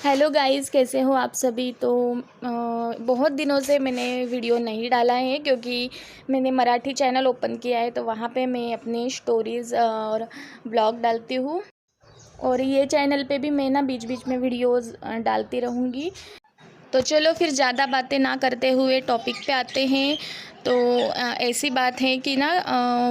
Hello guys, कैसे हो आप सभी। तो बहुत दिनों से मैंने वीडियो नहीं डाला है क्योंकि मैंने मराठी चैनल ओपन किया है, तो वहाँ पे मैं अपनी स्टोरीज़ और ब्लॉग डालती हूँ। और ये चैनल पे भी मैं ना बीच बीच में वीडियोज़ डालती रहूँगी। तो चलो फिर ज़्यादा बातें ना करते हुए टॉपिक पे आते हैं। तो ऐसी बात है कि ना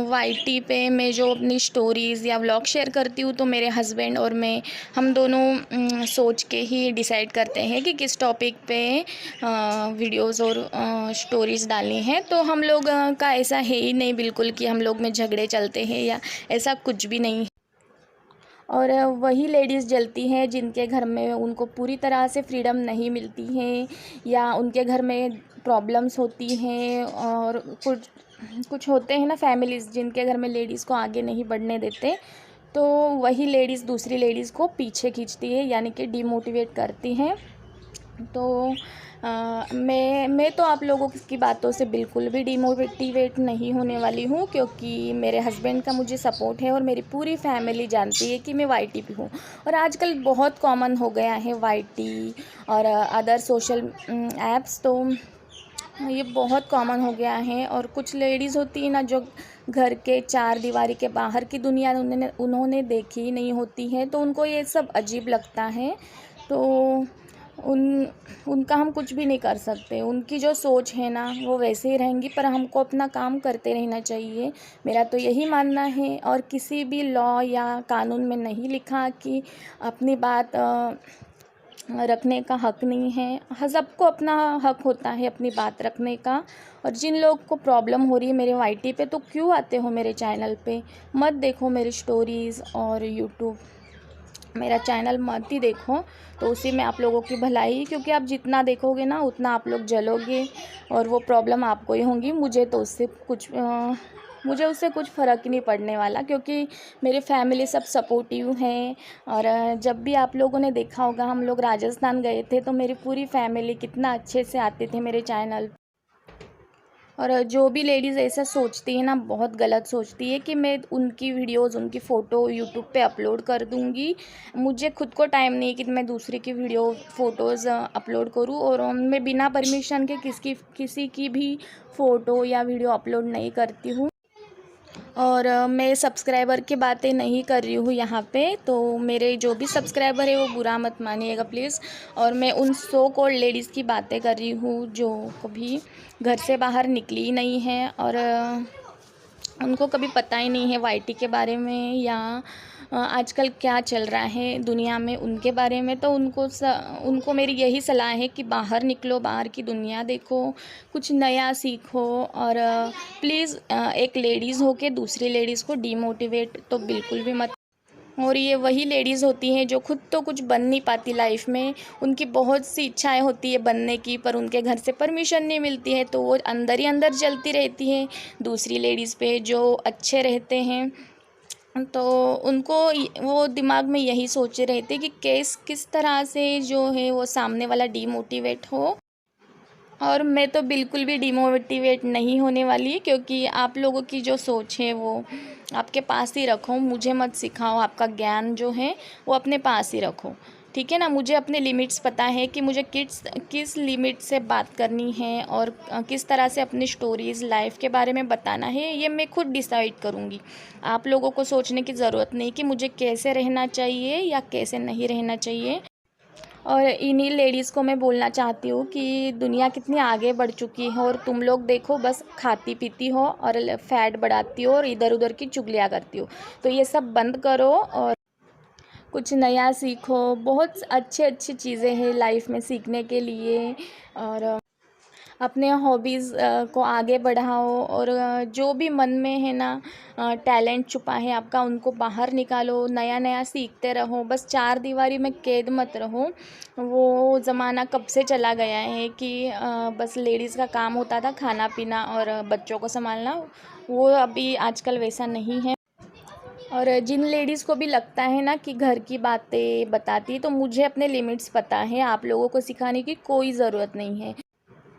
वाईटी पे मैं जो अपनी स्टोरीज़ या व्लॉग शेयर करती हूँ, तो मेरे हस्बैंड और मैं, हम दोनों सोच के ही डिसाइड करते हैं कि किस टॉपिक पे वीडियोज़ और स्टोरीज़ डालनी है। तो हम लोग का ऐसा है ही नहीं बिल्कुल कि हम लोग में झगड़े चलते हैं या ऐसा कुछ भी नहीं। और वही लेडीज़ जलती हैं जिनके घर में उनको पूरी तरह से फ्रीडम नहीं मिलती है, या उनके घर में प्रॉब्लम्स होती हैं। और कुछ कुछ होते हैं ना फैमिलीज़ जिनके घर में लेडीज़ को आगे नहीं बढ़ने देते, तो वही लेडीज़ दूसरी लेडीज़ को पीछे खींचती है, यानी कि डिमोटिवेट करती हैं। तो मैं तो आप लोगों की बातों से बिल्कुल भी डिमोटिवेट नहीं होने वाली हूँ, क्योंकि मेरे हस्बैंड का मुझे सपोर्ट है और मेरी पूरी फैमिली जानती है कि मैं वाईटी पे हूँ। और आजकल बहुत कॉमन हो गया है वाईटी और अदर सोशल ऐप्स, तो ये बहुत कॉमन हो गया है। और कुछ लेडीज़ होती है ना जो घर के चार दीवारी के बाहर की दुनिया उन्होंने देखी ही नहीं होती है, तो उनको ये सब अजीब लगता है। तो उन उनका हम कुछ भी नहीं कर सकते। उनकी जो सोच है ना वो वैसे ही रहेंगी, पर हमको अपना काम करते रहना चाहिए। मेरा तो यही मानना है। और किसी भी लॉ या कानून में नहीं लिखा कि अपनी बात रखने का हक नहीं है। सबको अपना हक होता है अपनी बात रखने का। और जिन लोग को प्रॉब्लम हो रही है मेरे वाईटी पे, तो क्यों आते हो मेरे चैनल पे, मत देखो मेरी स्टोरीज़ और यूट्यूब, मेरा चैनल मत ही देखो। तो उसी में आप लोगों की भलाई, क्योंकि आप जितना देखोगे ना उतना आप लोग जलोगे और वो प्रॉब्लम आपको ही होंगी। मुझे उससे कुछ फ़र्क ही नहीं पड़ने वाला, क्योंकि मेरी फैमिली सब सपोर्टिव हैं। और जब भी आप लोगों ने देखा होगा, हम लोग राजस्थान गए थे तो मेरी पूरी फैमिली कितना अच्छे से आते थे मेरे चैनल। और जो भी लेडीज़ ऐसा सोचती है ना, बहुत गलत सोचती है कि मैं उनकी वीडियोज़, उनकी फ़ोटो यूट्यूब पे अपलोड कर दूँगी। मुझे खुद को टाइम नहीं कि मैं दूसरे की वीडियो फ़ोटोज़ अपलोड करूँ। और मैं बिना परमिशन के किसी की भी फ़ोटो या वीडियो अपलोड नहीं करती हूँ। और मैं सब्सक्राइबर की बातें नहीं कर रही हूँ यहाँ पे, तो मेरे जो भी सब्सक्राइबर है वो बुरा मत मानिएगा प्लीज़। और मैं उन सो कॉल्ड लेडीज़ की बातें कर रही हूँ जो कभी घर से बाहर निकली ही नहीं है, और उनको कभी पता ही नहीं है वाईटी के बारे में, या आजकल क्या चल रहा है दुनिया में उनके बारे में। तो उनको मेरी यही सलाह है कि बाहर निकलो, बाहर की दुनिया देखो, कुछ नया सीखो। और प्लीज़ एक लेडीज़ हो के दूसरी लेडीज़ को डिमोटिवेट तो बिल्कुल भी मत। और ये वही लेडीज़ होती हैं जो खुद तो कुछ बन नहीं पाती लाइफ में, उनकी बहुत सी इच्छाएं होती है बनने की, पर उनके घर से परमिशन नहीं मिलती है, तो वो अंदर ही अंदर जलती रहती हैं दूसरी लेडीज़ पे जो अच्छे रहते हैं। तो वो दिमाग में यही सोचे रहते कि किस तरह से जो है वो सामने वाला डिमोटिवेट हो। और मैं तो बिल्कुल भी डिमोटिवेट नहीं होने वाली, क्योंकि आप लोगों की जो सोच है वो आपके पास ही रखो, मुझे मत सिखाओ। आपका ज्ञान जो है वो अपने पास ही रखो, ठीक है ना। मुझे अपने लिमिट्स पता है कि मुझे किस लिमिट से बात करनी है, और किस तरह से अपनी स्टोरीज़ लाइफ के बारे में बताना है, ये मैं खुद डिसाइड करूँगी। आप लोगों को सोचने की ज़रूरत नहीं कि मुझे कैसे रहना चाहिए या कैसे नहीं रहना चाहिए। और इन्हीं लेडीज़ को मैं बोलना चाहती हूँ कि दुनिया कितनी आगे बढ़ चुकी है, और तुम लोग देखो बस खाती पीती हो और फैट बढ़ाती हो और इधर उधर की चुगलियाँ करती हो। तो ये सब बंद करो और कुछ नया सीखो। बहुत अच्छी अच्छी चीज़ें हैं लाइफ में सीखने के लिए। और अपने हॉबीज़ को आगे बढ़ाओ। और जो भी मन में है ना टैलेंट छुपा है आपका, उनको बाहर निकालो, नया नया सीखते रहो। बस चार दीवारी में कैद मत रहो। वो ज़माना कब से चला गया है कि बस लेडीज़ का काम होता था खाना पीना और बच्चों को संभालना। वो अभी आजकल वैसा नहीं है। और जिन लेडीज़ को भी लगता है ना कि घर की बातें बताती, तो मुझे अपने लिमिट्स पता है, आप लोगों को सिखाने की कोई ज़रूरत नहीं है।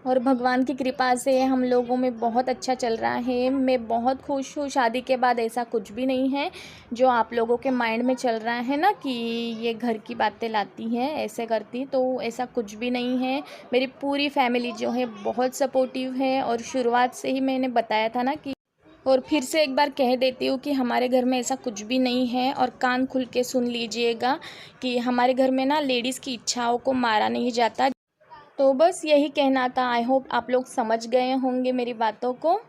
और भगवान की कृपा से हम लोगों में बहुत अच्छा चल रहा है। मैं बहुत खुश हूँ। शादी के बाद ऐसा कुछ भी नहीं है जो आप लोगों के माइंड में चल रहा है ना कि ये घर की बातें लाती हैं, ऐसे करती, तो ऐसा कुछ भी नहीं है। मेरी पूरी फैमिली जो है बहुत सपोर्टिव है और शुरुआत से ही मैंने बताया था ना कि, और फिर से एक बार कह देती हूँ कि हमारे घर में ऐसा कुछ भी नहीं है। और कान खुल के सुन लीजिएगा कि हमारे घर में ना लेडीज़ की इच्छाओं को मारा नहीं जाता। तो बस यही कहना था। आई होप आप लोग समझ गए होंगे मेरी बातों को।